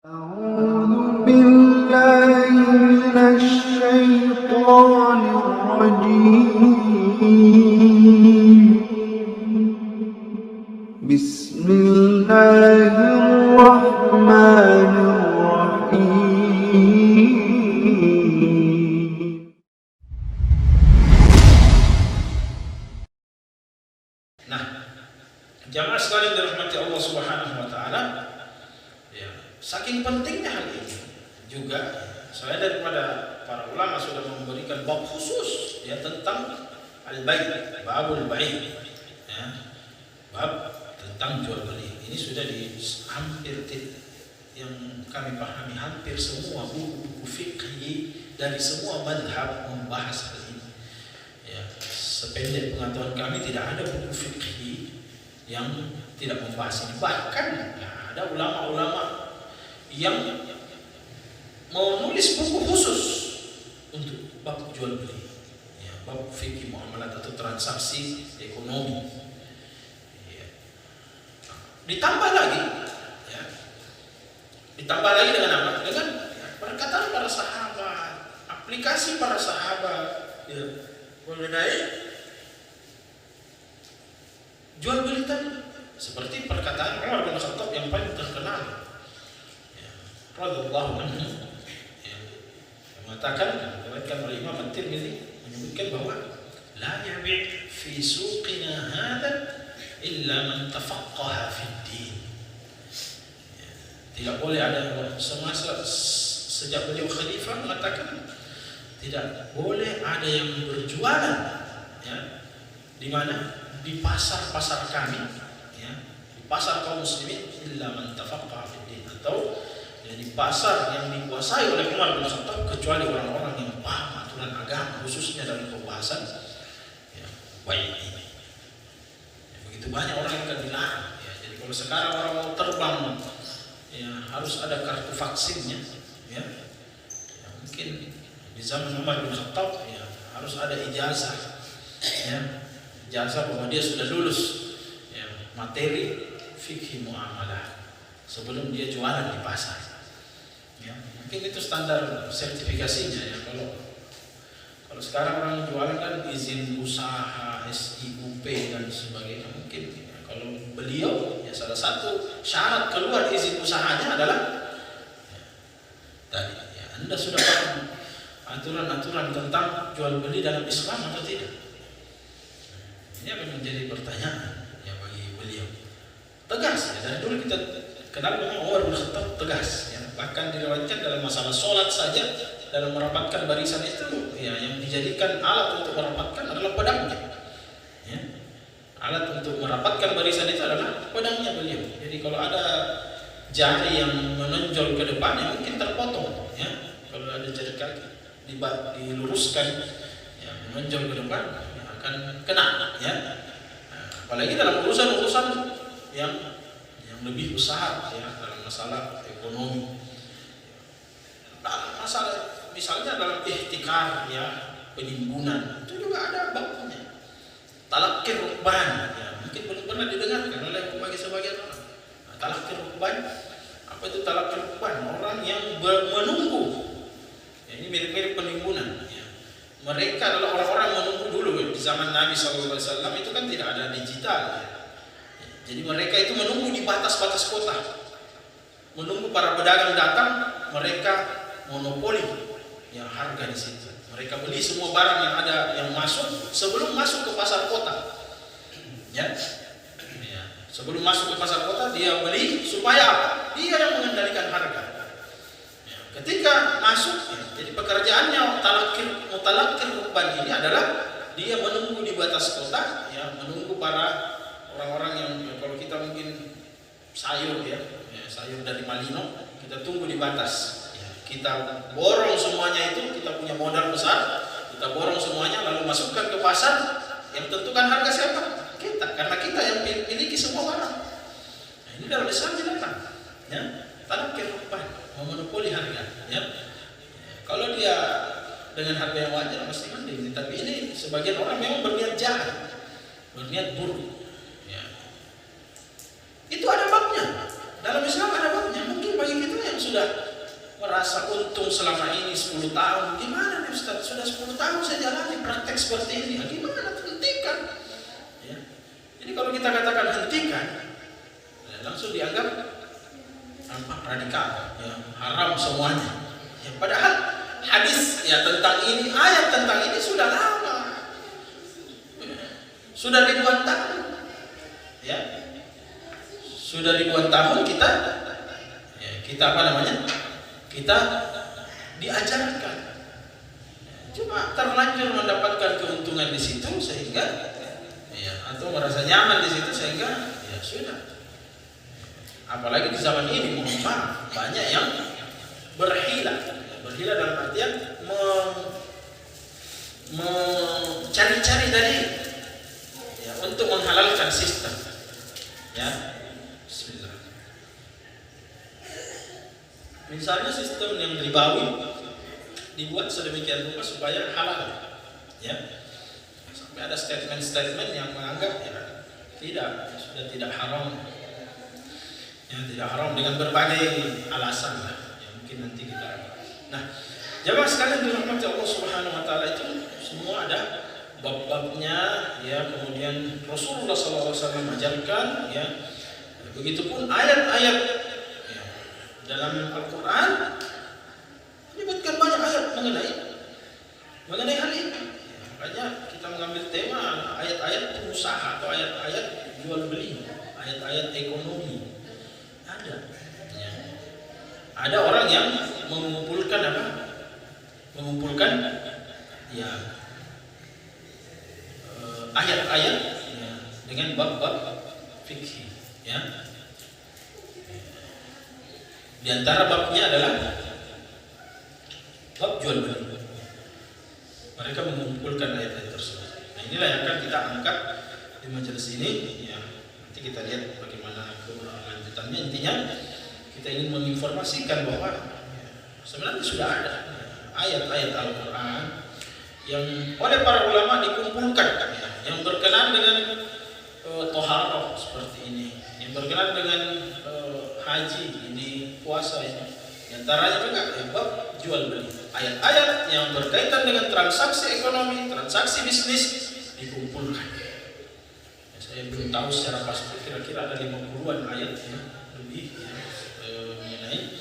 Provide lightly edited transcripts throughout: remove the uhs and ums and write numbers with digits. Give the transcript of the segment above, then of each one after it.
أعوذ بالله من الشيطان الرجيم بسم الله الرحمن الرحيم. Nah, jamaah sekalian dirahmati Allah Subhanahu wa taala, ya, saking pentingnya hal ini juga saya daripada para ulama sudah memberikan bab khusus ya tentang al-bai', babul bai', ya, bab tentang jual beli. Ini sudah di hampir yang kami pahami hampir semua buku-buku fikih dari semua madhab membahas hal ini. Ya, sependek pengetahuan kami tidak ada buku fikih yang tidak membahas ini. Bahkan ya, ada ulama-ulama yang mau nulis buku khusus untuk bab jual beli, ya, bab fikih muamalat atau transaksi ekonomi. Ya. Ditambah lagi, ya, ditambah lagi dengan apa? Dengan ya, perkataan para sahabat, aplikasi para sahabat, ya, mengenai jual beli tadi, seperti perkataan Umar bin Khattab yang paling terkenal, ya, radhiyallahu anhu, ya, mengatakan, diriwayatkan oleh Imam At-Tirmidzi, menyebutkan bahwa la yabi' fi suqina hadha illa man tafaqqaha fid din. Ya, tidak boleh ada semasa sejak beliau khalifah mengatakan tidak boleh ada yang berjualan, ya, di mana di pasar-pasar kami, ya, di pasar kaum muslimin illa man tafaqqaha fid din, atau ya, di pasar yang dikuasai oleh Umar bin Khattab kecuali orang-orang yang paham aturan agama, khususnya dalam pembahasan ya, baik ini. Ya, begitu banyak orang yang akan dilarang. Ya, jadi kalau sekarang orang mau terbang, ya, harus ada kartu vaksinnya. Ya, ya, mungkin di zaman Umar bin Khattab ya, harus ada ijazah, ya, ijazah bahwa dia sudah lulus ya, materi fikih muamalah sebelum dia jualan di pasar. Ya, mungkin itu standar sertifikasinya ya. Kalau sekarang orang jualan kan izin usaha, SIUP dan sebagainya. Mungkin ya, kalau beliau ya salah satu syarat keluar izin usahanya adalah ya, tadi ya, Anda sudah paham aturan-aturan tentang jual beli dalam Islam atau tidak? Ini akan menjadi pertanyaan ya bagi beliau. Tegas ya, dari dulu kita kenal memang Umar bin Khattab tegas ya. Bahkan diriwayatkan dalam masalah sholat saja, dalam merapatkan barisan itu ya, yang dijadikan alat untuk merapatkan adalah pedangnya. Ya. Alat untuk merapatkan barisan itu adalah pedangnya beliau. Jadi kalau ada jari yang menonjol ke depannya mungkin terpotong ya. Kalau ada jari kaki diluruskan ya, menonjol ke depan ya, akan kena ya. Nah, apalagi dalam urusan-urusan yang lebih besar ya, dalam masalah ekonomi, dalam masalah misalnya dalam ihtikar ya, penimbunan, itu juga ada babnya. Talaqqi rukban ya, mungkin belum pernah didengarkan oleh sebagian orang. Nah, talaqqi rukban, apa itu talaqqi rukban? Orang yang menunggu. Ya, ini mirip-mirip penimbunan. Ya. Mereka adalah orang-orang menunggu dulu di zaman Nabi SAW itu kan tidak ada digital. Ya. Jadi mereka itu menunggu di batas-batas kota, menunggu para pedagang datang, mereka monopoli yang harga di situ. Mereka beli semua barang yang ada yang masuk sebelum masuk ke pasar kota. Ya. Ya. Sebelum masuk ke pasar kota dia beli supaya apa? Dia yang mengendalikan harga. Ketika masuk, ya, jadi pekerjaannya mutalaqqi rukban ini adalah dia menunggu di batas kota, ya, menunggu para orang-orang yang ya, kalau kita mungkin sayur ya, sayur dari Malino, kita tunggu di batas. Ya, kita borong semuanya itu, kita punya modal besar, kita borong semuanya lalu masukkan ke pasar, yang tentukan harga siapa? Kita, karena kita yang miliki semua barang. Nah, ini dalam Islam dilarang, ya, talaqqi rukban. Memonopoli harga ya. Kalau dia dengan harga yang wajar pasti mending, tapi ini sebagian orang memang berniat jahat, berniat buruk ya. Itu ada babnya dalam Islam, ada babnya. Mungkin bagi kita yang sudah merasa untung selama ini 10 tahun. Gimana nih Ustaz? Sudah 10 tahun saya jalani praktek seperti ini. Nah, gimana? Hentikan. Ya. Jadi kalau kita katakan hentikan, ya, langsung dianggap radikal, ya, haram semuanya. Ya, padahal hadis ya tentang ini, ayat tentang ini sudah lama, sudah ribuan tahun, ya, sudah ribuan tahun kita apa namanya? Kita diajarkan. Cuma terlanjur mendapatkan keuntungan di situ sehingga ya, atau merasa nyaman di situ sehingga ya sudah. Apalagi di zaman ini, mohon maaf, banyak yang berhila. Berhila dalam artian mencari-cari dari ya, untuk menghalalkan sistem. Ya, Bismillah. Misalnya sistem yang ribawi dibuat sedemikian rupa supaya halal. Ya, sampai ada statement-statement yang menganggap ya sudah tidak haram. Ya, tidak haram dengan berbagai alasan lah. Ya, mungkin nanti kita. Nah, jamaah sekalian dirahmati Allah Subhanahu wa taala, itu semua ada bab-babnya ya, kemudian Rasulullah SAW ajarkan ya. Begitupun ayat-ayat ya, dalam Al-Qur'an menyebutkan banyak ayat mengenai hal ini. Ya, makanya kita mengambil tema ayat-ayat pengusaha atau ayat-ayat jual beli, ayat-ayat ekonomi. Ya. Ada orang yang mengumpulkan apa? Mengumpulkan ya ayat-ayat ya, dengan bab-bab fikih ya. Di antara babnya adalah bab jual beli. Mereka mengumpulkan ayat-ayat tersebut. Nah, inilah yang akan kita angkat di majelis ini ya. Nanti kita lihat bagaimana kelanjutannya. Intinya kita ingin menginformasikan bahwa ya, sebenarnya sudah ada ayat-ayat Al-Quran yang oleh para ulama dikumpulkan ya, yang berkenaan dengan toharoh seperti ini, yang berkenaan dengan haji ini, puasa ini. Di antaranya juga bab jual beli, ayat-ayat yang berkaitan dengan transaksi ekonomi, transaksi bisnis dikumpulkan. Ya, saya belum tahu secara pasti, kira-kira ada 50-an ayat ya, lebih ya, mengenai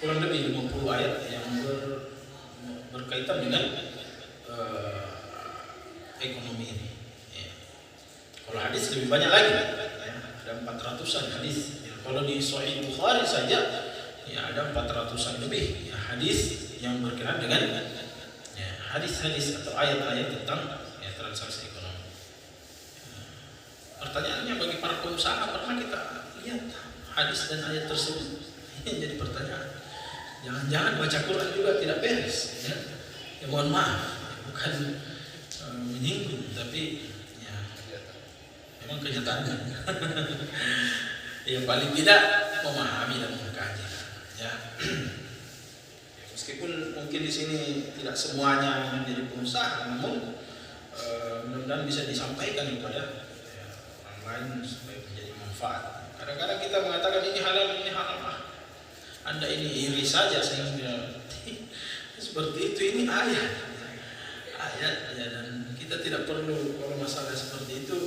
kurang lebih 50 ayat yang berkaitan dengan ekonomi ini. Ya. Kalau hadis lebih banyak lagi, ya, ada 400-an hadis. Ya, kalau di Sahih Bukhari saja, ya ada 400-an lebih ya, hadis yang berkenaan dengan ya, hadis-hadis atau ayat-ayat tentang ya, transaksi ekonomi. Pertanyaannya, bagi para pengusaha, pernah kita lihat hadis dan ayat tersebut? Ini jadi pertanyaan. Jangan-jangan baca Quran juga tidak beres. Ya, ya mohon maaf, bukan menyinggung, tapi ya memang kenyataannya. Yang paling tidak memahami dan mengkaji. Ya. Meskipun mungkin di sini tidak semuanya menjadi pengusaha, namun mudah-mudahan bisa disampaikan kepada ya, orang lain supaya menjadi manfaat. Kadang-kadang kita mengatakan ini halal, ini haram. Anda ini iri saja sehingga seperti itu. Ini ayat ya, dan kita tidak perlu, kalau masalah seperti itu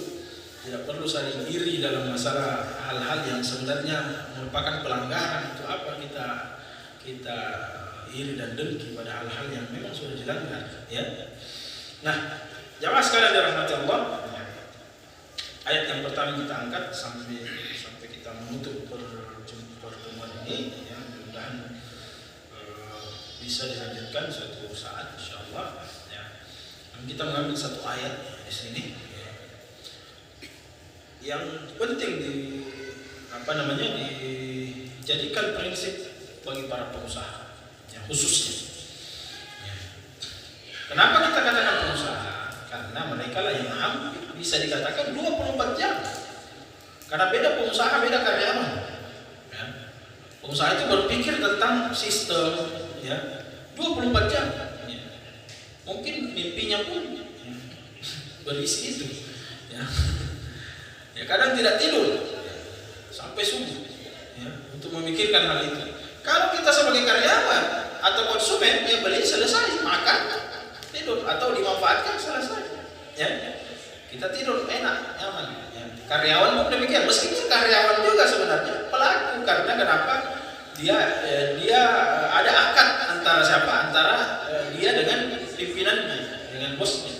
tidak perlu saling iri dalam masalah hal-hal yang sebenarnya merupakan pelanggaran. Itu apa kita iri dan dengki pada hal-hal yang memang sudah dilanggar ya. Nah, jamaah sekalian dirahmati Allah, ayat yang pertama kita angkat sampai kita menutup pertemuan ini ya, mudah-mudahan bisa dilanjutkan suatu saat insyaallah ya. Dan kita mengambil satu ayat di sini ya, yang penting dijadikan prinsip bagi para pengusaha ya, khususnya ya. Kenapa kita katakan pengusaha? Karena mereka lah yang bisa dikatakan 24 jam. Karena beda pengusaha, beda karyawan ya. Pengusaha itu berpikir tentang sistem ya, 24 jam ya. Mungkin mimpinya pun ya, berisi itu ya. Ya kadang tidak tidur ya, sampai subuh ya, untuk memikirkan hal itu. Kalau kita sebagai karyawan atau konsumen, ya beli selesai, makan, tidur, atau dimanfaatkan selesai. Ya, kita tidur enak, nyaman. Ya. Karyawan pun demikian, meskipun karyawan juga sebenarnya pelaku, karena kenapa? Dia ada akad antara siapa? Antara dia dengan pimpinannya, dengan bosnya.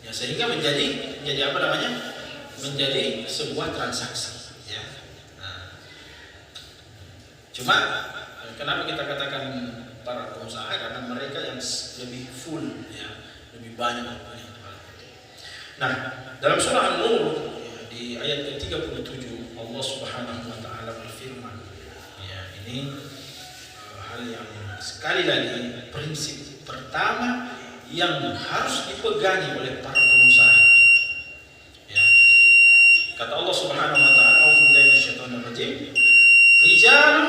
Ya, sehingga menjadi apa namanya? Menjadi sebuah transaksi. Ya. Nah, cuma kenapa kita katakan para pengusaha? Karena mereka yang lebih full, ya, lebih banyak waktunya. Nah, dalam surah An-Nur ya, di ayat ke-37 Allah Subhanahu wa taala berfirman, ya, ini hal yang sekali lagi prinsip pertama yang harus dipegangi oleh para pengusaha. Ya. Kata Allah Subhanahu wa taala, "A'udzu billahi minasyaitonir rajim. Rijalun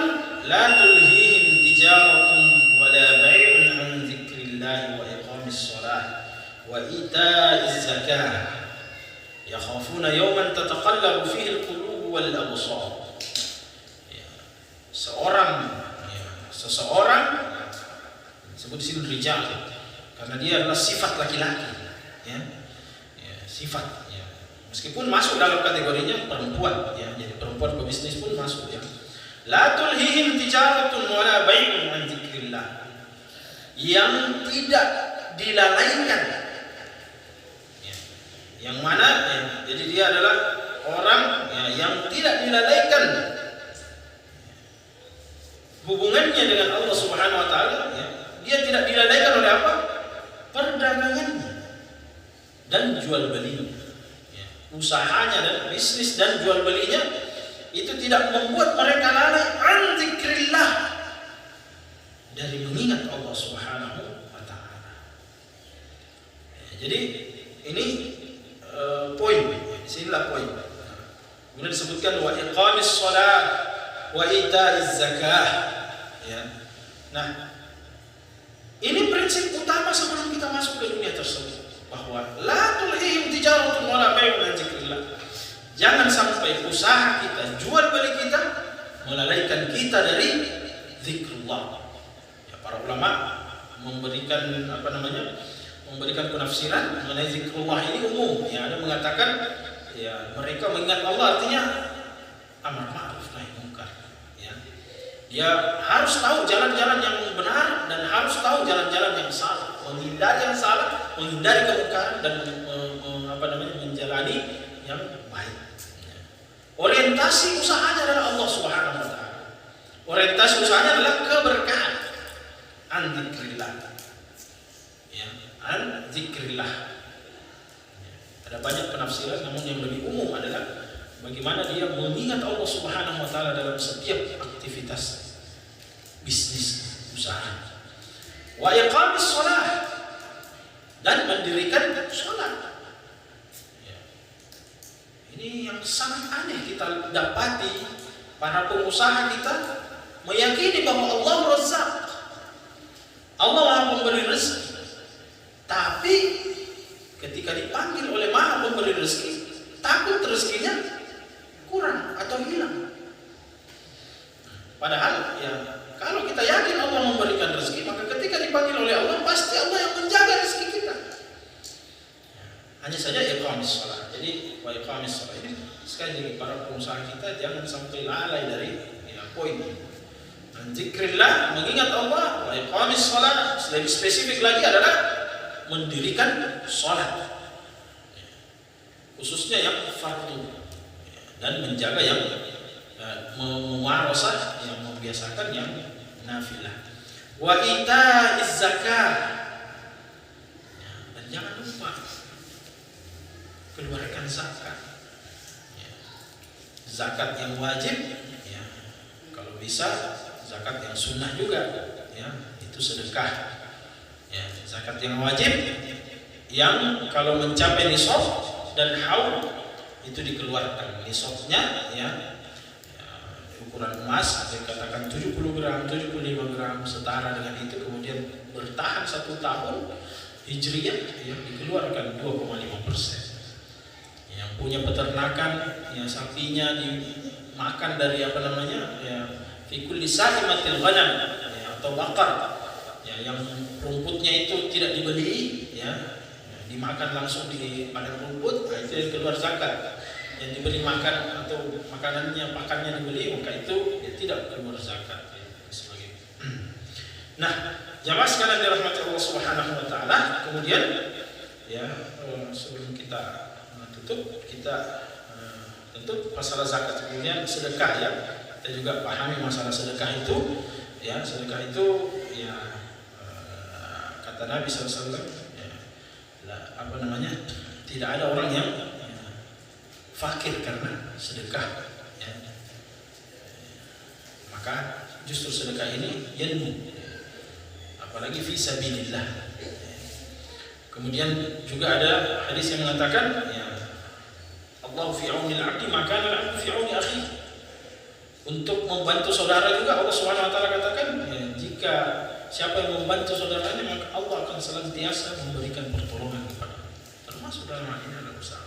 la tulhihim tijaratun wa la bai'un 'an dzikrillahi wa iqamis shalah wa ita'iz zakah yakhafuna yawman tataqallabu fihi al-qulub wal absar." Ya. Seseorang disebut di sini rijal karena dia adalah sifat laki-laki, ya. Ya, sifat, ya. Meskipun masuk dalam kategorinya perempuan, ya. Jadi perempuan pebisnis pun masuk, ya. La tulhihim tijaratun wa la bai'un 'an dzikrillah. Yang tidak dilalaikan. Ya. Yang mana, ya, jadi dia adalah orang, ya, yang tidak dilalaikan hubungannya dengan Allah Subhanahu wa taala, ya. Dia tidak dilalaikan oleh apa? Perdagangannya dan jual belinya. Ya. Usahanya dan bisnis dan jual belinya itu tidak membuat mereka lalai an dzikrillah, dari mengingat Allah Subhanahu wa taala. Ya, jadi ini poin, disinilah poin. Kemudian disebutkan wa iqamis shalah wa ita'iz zakah. Ya. Nah, ini prinsip utama sebelum kita masuk ke dunia tersebut, bahwa la tulhihim tijaratun wa la bai'un 'an dzikrillah. Jangan sampai usaha kita, jual beli kita melalaikan kita dari zikrullah. Ya, para ulama memberikan memberikan penafsiran mengenai zikrullah ini umum. Ya, ada mengatakan, ya, mereka mengingat Allah artinya amar ma'ruf nahi munkar. Ya. Dia harus tahu jalan-jalan yang benar dan harus tahu jalan-jalan yang salah, menghindari yang salah, menghindari kemungkaran dan menjalani yang baik. Ya. Orientasi usahanya adalah Allah Subhanahu wa taala. Orientasi usahanya adalah keberkahan. An dzikrillah. Ya, an dzikrillah. Ya. Ada banyak penafsiran, namun yang lebih umum adalah bagaimana dia mengingat Allah Subhanahu wa taala dalam setiap aktivitas bisnis, usaha. Wa iqamis shalah, dan mendirikan salat. Ya. Ini yang sangat aneh kita dapati, para pengusaha kita meyakini bahwa Allah Razzaq, Allah Maha Pemberi rezeki. Tapi ketika dipanggil oleh Maha Pemberi rezeki, takut rezekinya kurang atau hilang. Padahal, ya, kalau kita yakin Allah memberikan rezeki, maka ketika dipanggil oleh Allah, pasti Allah yang menjaga rezeki kita. Hanya saja iqamis shalah. Jadi wa iqamis shalah ini sekali lagi para pengusaha kita jangan sampai lalai dari, ya, poin ini. Dan zikrillah, mengingat Allah, wa iqamis shalah, lebih spesifik lagi adalah mendirikan salat. Khususnya yang fardu, dan menjaga yang mewarasah, yang membiasakan yang nafilah. Wa ita'iz zakah, dan jangan lupa keluarkan zakat. Ya. Zakat yang wajib, ya, kalau bisa zakat yang sunnah juga, ya, itu sedekah. Ya, zakat yang wajib yang kalau mencapai nisab dan haul itu dikeluarkan. Nisabnya, ya, ukuran emas, dikatakan 70 gram, 75 gram, setara dengan itu, kemudian bertahan 1 tahun hijriyah, ya, dikeluarkan 2,5%. Yang punya peternakan, ya, sapinya dimakan dari ya, fi kulli sa'imatil ghanam, ya, atau bakar, ya, yang rumputnya itu tidak dibeli, ya, dimakan langsung di padang rumput, nah, itu yang keluar zakat. Yang diberi makan atau makanannya pakannya dibeli, maka itu ya, tidak keluar zakat, ya, sebagainya. Nah, jamaah sekalian dirahmati Allah Subhanahu wa taala, kemudian ya, sebelum kita tutup, kita tentu masalah zakat, kemudian sedekah, ya. Kita juga pahami masalah sedekah itu, ya, sedekah itu ya, kata Nabi SAW, ya, apa namanya, tidak ada orang yang fakir karena sedekah, ya. Maka justru sedekah ini yanmu, apalagi fi sabilillah. Kemudian juga ada hadis yang mengatakan, ya, Allah fi auni al-'abdi maka al-'abdu fi auni akhi. Untuk membantu saudara juga Allah Subhanahu wa taala katakan, ya, jika siapa yang membantu saudaranya maka Allah akan senantiasa memberikan pertolongan kepada, termasuk dalam hal ini adalah usaha.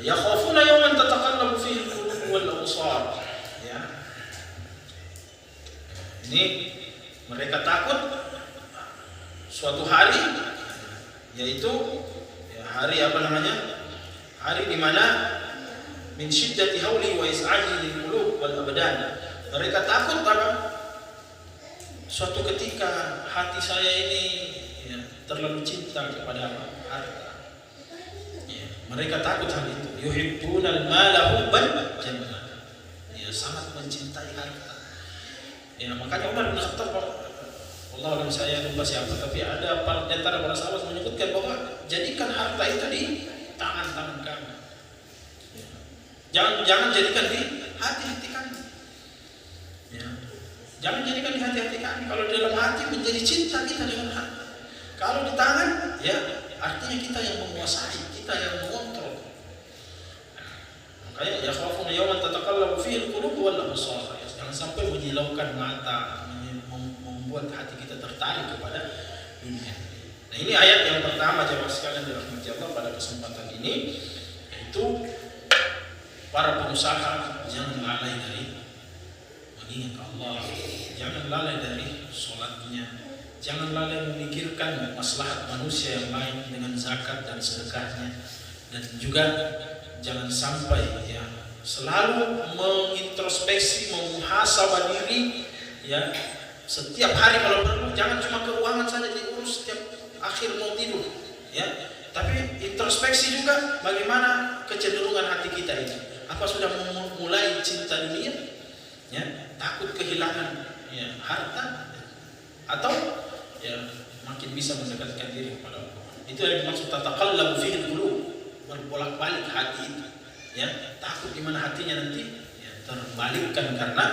Yakhafuna yawman tataqallabu fihi al-qulub wal absar, ya. Ini mereka takut suatu hari, yaitu ya, hari apa namanya? Hari di mana min syiddati hauli wa is'aji lil qulub wal abdan. Mereka takut apa? Suatu ketika hati saya ini, ya, terlalu cinta kepada apa? Harta. Mereka takut hal itu. Yuhibbunal mala hubban jamma. Ya, sangat mencintai harta. Ya, makanya Umar bin Khattab, Allah alam saya lupa siapa, tapi ada di antara para sahabat menyebutkan bahwa jadikan harta itu di tangan-tangan kamu. Ya. Jangan jadikan di hati-hati kamu. Ya. Jangan jadikan di hati-hati kamu. Kalau di dalam hati menjadi cinta kita dengan harta. Kalau di tangan, ya, artinya kita yang menguasai, kita yang mengontrol. Makanya yakhafuna yawman tataqallabu fihi al-qulub wal absar. Jangan sampai menyilaukan mata, membuat hati kita tertarik kepada dunia. Nah, ini ayat yang pertama jemaah sekalian dirahmati Allah pada kesempatan ini, yaitu para pengusaha jangan lalai dari mengingat Allah, jangan lalai dari sholatnya. Jangan lalai memikirkan maslahat manusia yang lain dengan zakat dan sedekahnya, dan juga jangan sampai, ya, selalu mengintrospeksi, memuhasabah diri, ya, setiap hari kalau perlu. Jangan cuma keuangan saja diurus setiap akhir mau tidur, ya, tapi introspeksi juga bagaimana kecenderungan hati kita ini. Apa sudah mulai cinta dunia, ya, takut kehilangan, ya, harta, atau ya makin bisa mendekatkan diri kepada Allah. Itu yang dimaksud tataqallabu fihi al-qulub, berbolak-balik hati itu, ya, takut di mana hatinya nanti, ya, terbalikkan karena